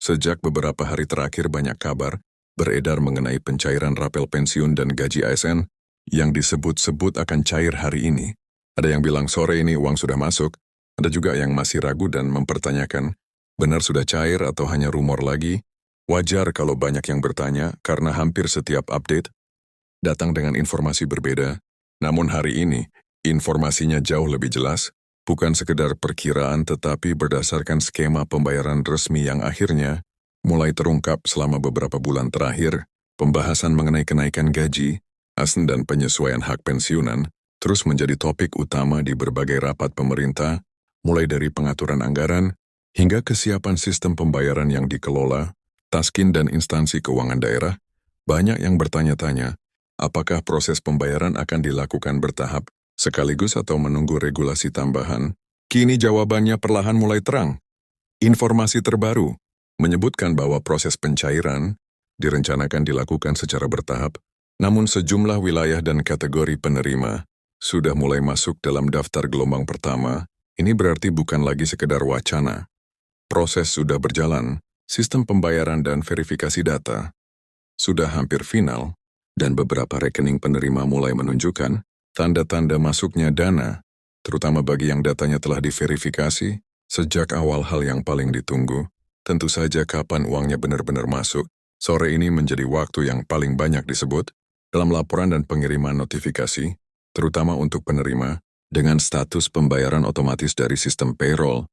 Sejak beberapa hari terakhir banyak kabar beredar mengenai pencairan rapel pensiun dan gaji ASN yang disebut-sebut akan cair hari ini. Ada yang bilang sore ini uang sudah masuk, ada juga yang masih ragu dan mempertanyakan, benar sudah cair atau hanya rumor lagi? Wajar kalau banyak yang bertanya karena hampir setiap update datang dengan informasi berbeda. Namun hari ini, informasinya jauh lebih jelas, bukan sekedar perkiraan tetapi berdasarkan skema pembayaran resmi yang akhirnya mulai terungkap selama beberapa bulan terakhir. Pembahasan mengenai kenaikan gaji, ASN dan penyesuaian hak pensiunan terus menjadi topik utama di berbagai rapat pemerintah, mulai dari pengaturan anggaran hingga kesiapan sistem pembayaran yang dikelola, Taskin dan instansi keuangan daerah. Banyak yang bertanya-tanya, apakah proses pembayaran akan dilakukan bertahap, sekaligus atau menunggu regulasi tambahan? Kini jawabannya perlahan mulai terang. Informasi terbaru menyebutkan bahwa proses pencairan direncanakan dilakukan secara bertahap, namun sejumlah wilayah dan kategori penerima sudah mulai masuk dalam daftar gelombang pertama. Ini berarti bukan lagi sekedar wacana. Proses sudah berjalan, sistem pembayaran dan verifikasi data sudah hampir final, dan beberapa rekening penerima mulai menunjukkan tanda-tanda masuknya dana, terutama bagi yang datanya telah diverifikasi. Sejak awal hal yang paling ditunggu, tentu saja kapan uangnya benar-benar masuk. Sore ini menjadi waktu yang paling banyak disebut dalam laporan dan pengiriman notifikasi, terutama untuk penerima dengan status pembayaran otomatis dari sistem payroll.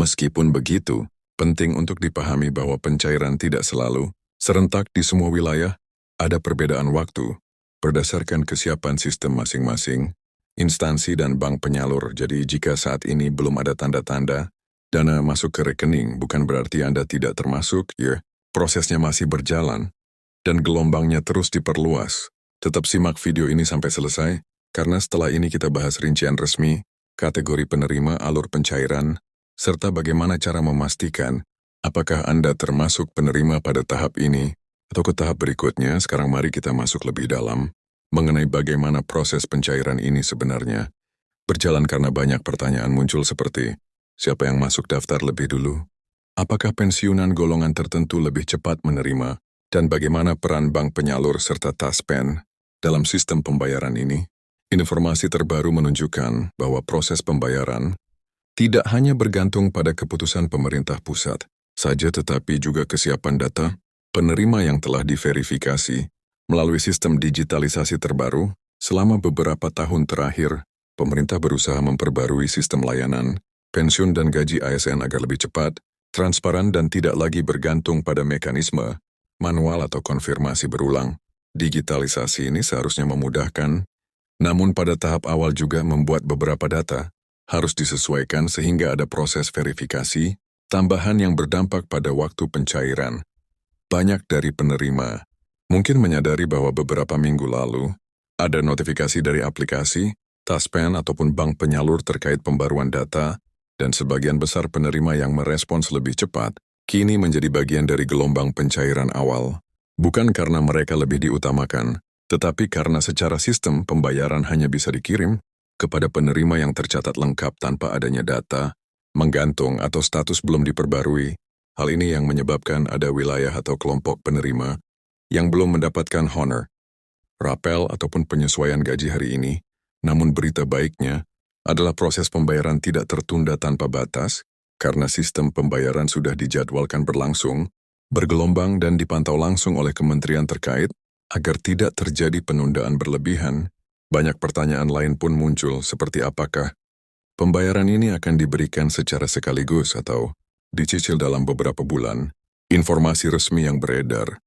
Meskipun begitu, penting untuk dipahami bahwa pencairan tidak selalu serentak di semua wilayah. Ada perbedaan waktu berdasarkan kesiapan sistem masing-masing, instansi dan bank penyalur. Jadi jika saat ini belum ada tanda-tanda dana masuk ke rekening, bukan berarti Anda tidak termasuk, ya. Prosesnya masih berjalan dan gelombangnya terus diperluas. Tetap simak video ini sampai selesai, karena setelah ini kita bahas rincian resmi, kategori penerima, alur pencairan, serta bagaimana cara memastikan apakah Anda termasuk penerima pada tahap ini atau ke tahap berikutnya. Sekarang mari kita masuk lebih dalam mengenai bagaimana proses pencairan ini sebenarnya berjalan, karena banyak pertanyaan muncul seperti, siapa yang masuk daftar lebih dulu? Apakah pensiunan golongan tertentu lebih cepat menerima? Dan bagaimana peran bank penyalur serta Taspen dalam sistem pembayaran ini? Informasi terbaru menunjukkan bahwa proses pembayaran tidak hanya bergantung pada keputusan pemerintah pusat saja, tetapi juga kesiapan data penerima yang telah diverifikasi melalui sistem digitalisasi terbaru. Selama beberapa tahun terakhir, pemerintah berusaha memperbarui sistem layanan pensiun dan gaji ASN agar lebih cepat, transparan dan tidak lagi bergantung pada mekanisme manual atau konfirmasi berulang. Digitalisasi ini seharusnya memudahkan, namun pada tahap awal juga membuat beberapa data harus disesuaikan sehingga ada proses verifikasi tambahan yang berdampak pada waktu pencairan. Banyak dari penerima mungkin menyadari bahwa beberapa minggu lalu ada notifikasi dari aplikasi, Taspen ataupun bank penyalur terkait pembaruan data, dan sebagian besar penerima yang merespons lebih cepat kini menjadi bagian dari gelombang pencairan awal. Bukan karena mereka lebih diutamakan, tetapi karena secara sistem pembayaran hanya bisa dikirim kepada penerima yang tercatat lengkap tanpa adanya data menggantung atau status belum diperbarui. Hal ini yang menyebabkan ada wilayah atau kelompok penerima yang belum mendapatkan honor, rapel ataupun penyesuaian gaji hari ini. Namun berita baiknya adalah proses pembayaran tidak tertunda tanpa batas, karena sistem pembayaran sudah dijadwalkan berlangsung, bergelombang dan dipantau langsung oleh kementerian terkait agar tidak terjadi penundaan berlebihan. Banyak pertanyaan lain pun muncul, seperti apakah pembayaran ini akan diberikan secara sekaligus atau dicicil dalam beberapa bulan. Informasi resmi yang beredar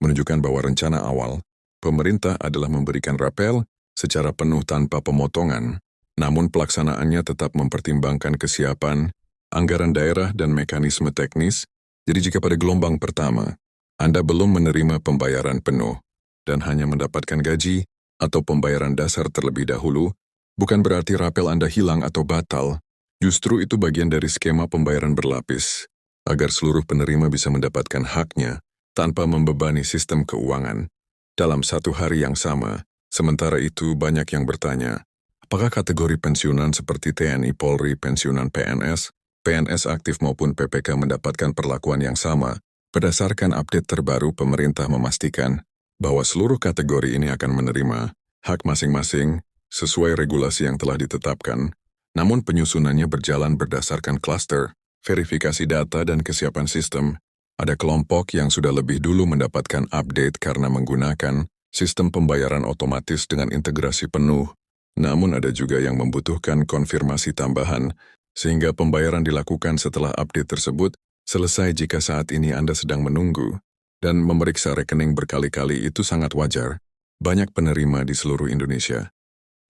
menunjukkan bahwa rencana awal pemerintah adalah memberikan rapel secara penuh tanpa pemotongan, namun pelaksanaannya tetap mempertimbangkan kesiapan anggaran daerah dan mekanisme teknis. Jadi jika pada gelombang pertama Anda belum menerima pembayaran penuh dan hanya mendapatkan gaji atau pembayaran dasar terlebih dahulu, bukan berarti rapel Anda hilang atau batal. Justru itu bagian dari skema pembayaran berlapis, agar seluruh penerima bisa mendapatkan haknya tanpa membebani sistem keuangan dalam satu hari yang sama. Sementara itu banyak yang bertanya, apakah kategori pensiunan seperti TNI, Polri, pensiunan PNS, PNS aktif maupun PPK mendapatkan perlakuan yang sama Berdasarkan update terbaru, pemerintah memastikan bahwa seluruh kategori ini akan menerima hak masing-masing sesuai regulasi yang telah ditetapkan, namun penyusunannya berjalan berdasarkan klaster, verifikasi data dan kesiapan sistem. Ada kelompok yang sudah lebih dulu mendapatkan update karena menggunakan sistem pembayaran otomatis dengan integrasi penuh, namun ada juga yang membutuhkan konfirmasi tambahan, sehingga pembayaran dilakukan setelah update tersebut selesai. Jika saat ini Anda sedang menunggu dan memeriksa rekening berkali-kali, itu sangat wajar. Banyak penerima di seluruh Indonesia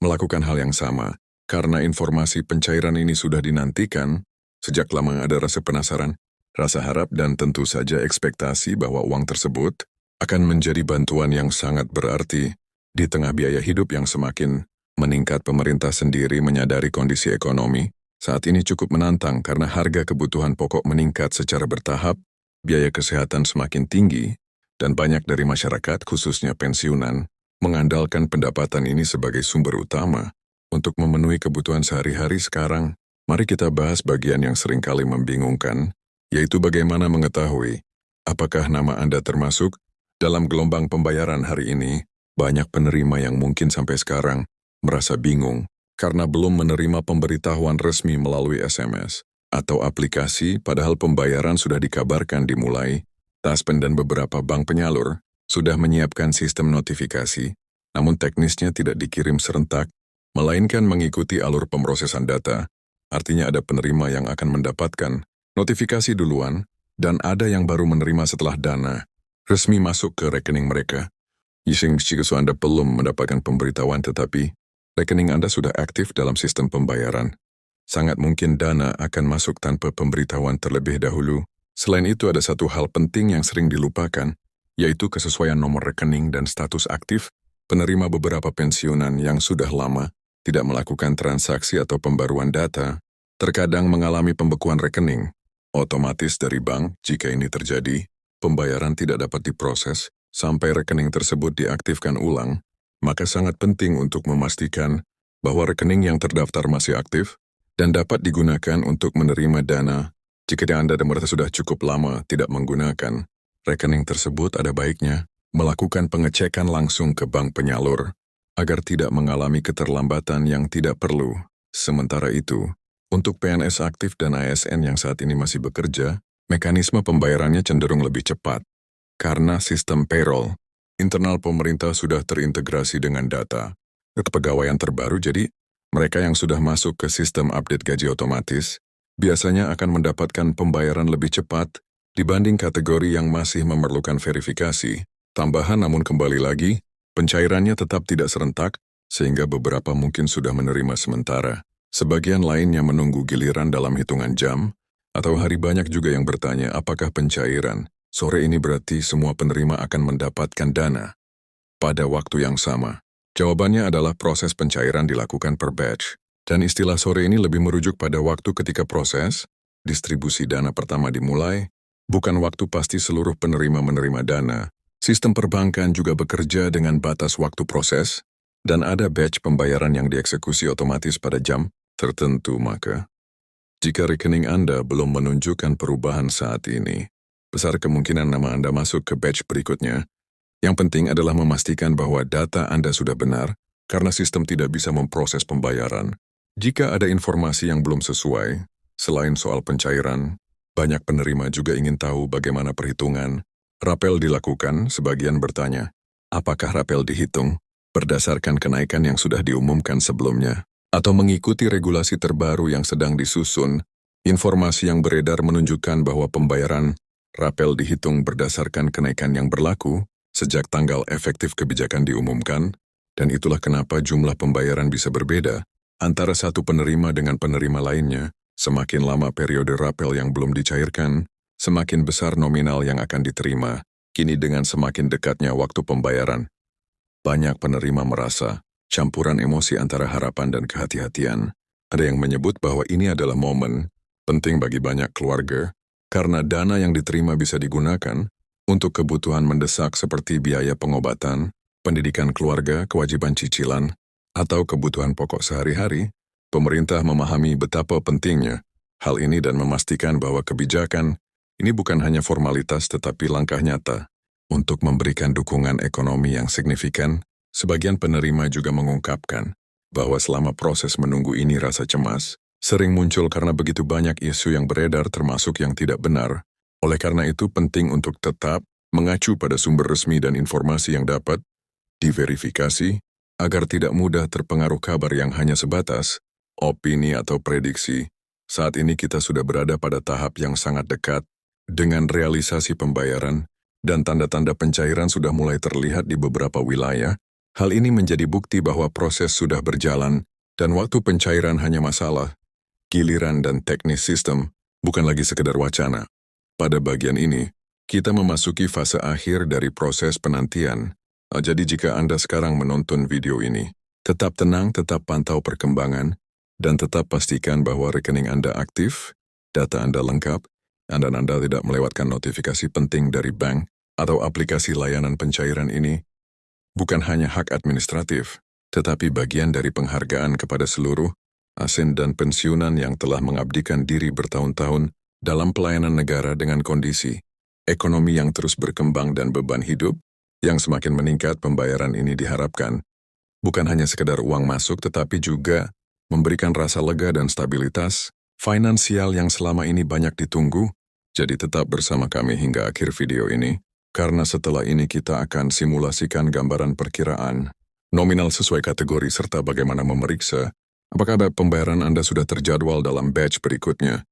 melakukan hal yang sama, karena informasi pencairan ini sudah dinantikan. Sejak lama ada rasa penasaran, rasa harap, dan tentu saja ekspektasi bahwa uang tersebut akan menjadi bantuan yang sangat berarti. Di tengah biaya hidup yang semakin meningkat, pemerintah sendiri menyadari kondisi ekonomi saat ini cukup menantang karena harga kebutuhan pokok meningkat secara bertahap, biaya kesehatan semakin tinggi, dan banyak dari masyarakat, khususnya pensiunan, mengandalkan pendapatan ini sebagai sumber utama untuk memenuhi kebutuhan sehari-hari. Sekarang, mari kita bahas bagian yang seringkali membingungkan, yaitu bagaimana mengetahui apakah nama Anda termasuk dalam gelombang pembayaran hari ini. Banyak penerima yang mungkin sampai sekarang merasa bingung karena belum menerima pemberitahuan resmi melalui SMS atau aplikasi, padahal pembayaran sudah dikabarkan dimulai. Taspen dan beberapa bank penyalur sudah menyiapkan sistem notifikasi, namun teknisnya tidak dikirim serentak, melainkan mengikuti alur pemrosesan data. Artinya ada penerima yang akan mendapatkan notifikasi duluan, dan ada yang baru menerima setelah dana resmi masuk ke rekening mereka. Jika Anda belum mendapatkan pemberitahuan tetapi rekening Anda sudah aktif dalam sistem pembayaran, sangat mungkin dana akan masuk tanpa pemberitahuan terlebih dahulu. Selain itu, ada satu hal penting yang sering dilupakan, yaitu kesesuaian nomor rekening dan status aktif. Penerima beberapa pensiunan yang sudah lama tidak melakukan transaksi atau pembaruan data, terkadang mengalami pembekuan rekening otomatis dari bank. Jika ini terjadi, pembayaran tidak dapat diproses sampai rekening tersebut diaktifkan ulang, maka sangat penting untuk memastikan bahwa rekening yang terdaftar masih aktif dan dapat digunakan untuk menerima dana. Jika Anda merasa sudah cukup lama tidak menggunakan rekening tersebut, ada baiknya melakukan pengecekan langsung ke bank penyalur agar tidak mengalami keterlambatan yang tidak perlu. Sementara itu, untuk PNS aktif dan ASN yang saat ini masih bekerja, mekanisme pembayarannya cenderung lebih cepat. Karena sistem payroll internal pemerintah sudah terintegrasi dengan data kepegawaian terbaru, jadi mereka yang sudah masuk ke sistem update gaji otomatis biasanya akan mendapatkan pembayaran lebih cepat dibanding kategori yang masih memerlukan verifikasi tambahan. Namun kembali lagi, pencairannya tetap tidak serentak, sehingga beberapa mungkin sudah menerima sementara. Sebagian lainnya menunggu giliran dalam hitungan jam, atau hari. Banyak juga yang bertanya apakah pencairan sore ini berarti semua penerima akan mendapatkan dana pada waktu yang sama. Jawabannya adalah proses pencairan dilakukan per batch, dan istilah sore ini lebih merujuk pada waktu ketika proses distribusi dana pertama dimulai, bukan waktu pasti seluruh penerima menerima dana. Sistem perbankan juga bekerja dengan batas waktu proses, dan ada batch pembayaran yang dieksekusi otomatis pada jam tertentu. Maka, jika rekening Anda belum menunjukkan perubahan saat ini, besar kemungkinan nama Anda masuk ke batch berikutnya. Yang penting adalah memastikan bahwa data Anda sudah benar, karena sistem tidak bisa memproses pembayaran jika ada informasi yang belum sesuai. Selain soal pencairan, banyak penerima juga ingin tahu bagaimana perhitungan rapel dilakukan. Sebagian bertanya, apakah rapel dihitung berdasarkan kenaikan yang sudah diumumkan sebelumnya, atau mengikuti regulasi terbaru yang sedang disusun? Informasi yang beredar menunjukkan bahwa pembayaran rapel dihitung berdasarkan kenaikan yang berlaku sejak tanggal efektif kebijakan diumumkan, dan itulah kenapa jumlah pembayaran bisa berbeda antara satu penerima dengan penerima lainnya. Semakin lama periode rapel yang belum dicairkan, semakin besar nominal yang akan diterima. Kini dengan semakin dekatnya waktu pembayaran, banyak penerima merasa campuran emosi antara harapan dan kehati-hatian. Ada yang menyebut bahwa ini adalah momen penting bagi banyak keluarga, karena dana yang diterima bisa digunakan untuk kebutuhan mendesak seperti biaya pengobatan, pendidikan keluarga, kewajiban cicilan, atau kebutuhan pokok sehari-hari. Pemerintah memahami betapa pentingnya hal ini dan memastikan bahwa kebijakan Ini bukan hanya formalitas tetapi langkah nyata. Untuk memberikan dukungan ekonomi yang signifikan, sebagian penerima juga mengungkapkan bahwa selama proses menunggu ini rasa cemas sering muncul karena begitu banyak isu yang beredar termasuk yang tidak benar. Oleh karena itu penting untuk tetap mengacu pada sumber resmi dan informasi yang dapat diverifikasi agar tidak mudah terpengaruh kabar yang hanya sebatas opini atau prediksi. Saat ini kita sudah berada pada tahap yang sangat dekat dengan realisasi pembayaran dan tanda-tanda pencairan sudah mulai terlihat di beberapa wilayah. Hal ini menjadi bukti bahwa proses sudah berjalan dan waktu pencairan hanya masalah giliran dan teknis sistem, bukan lagi sekedar wacana. Pada bagian ini, kita memasuki fase akhir dari proses penantian. Jadi jika Anda sekarang menonton video ini, tetap tenang, tetap pantau perkembangan, dan tetap pastikan bahwa rekening Anda aktif, data Anda lengkap, dan Anda tidak melewatkan notifikasi penting dari bank atau aplikasi layanan pencairan ini. Bukan hanya hak administratif, tetapi bagian dari penghargaan kepada seluruh asen dan pensiunan yang telah mengabdikan diri bertahun-tahun dalam pelayanan negara dengan kondisi ekonomi yang terus berkembang dan beban hidup yang semakin meningkat. Pembayaran ini diharapkan bukan hanya sekedar uang masuk tetapi juga memberikan rasa lega dan stabilitas finansial yang selama ini banyak ditunggu. Jadi tetap bersama kami hingga akhir video ini, karena setelah ini kita akan simulasikan gambaran perkiraan nominal sesuai kategori serta bagaimana memeriksa apakah pembayaran Anda sudah terjadwal dalam batch berikutnya.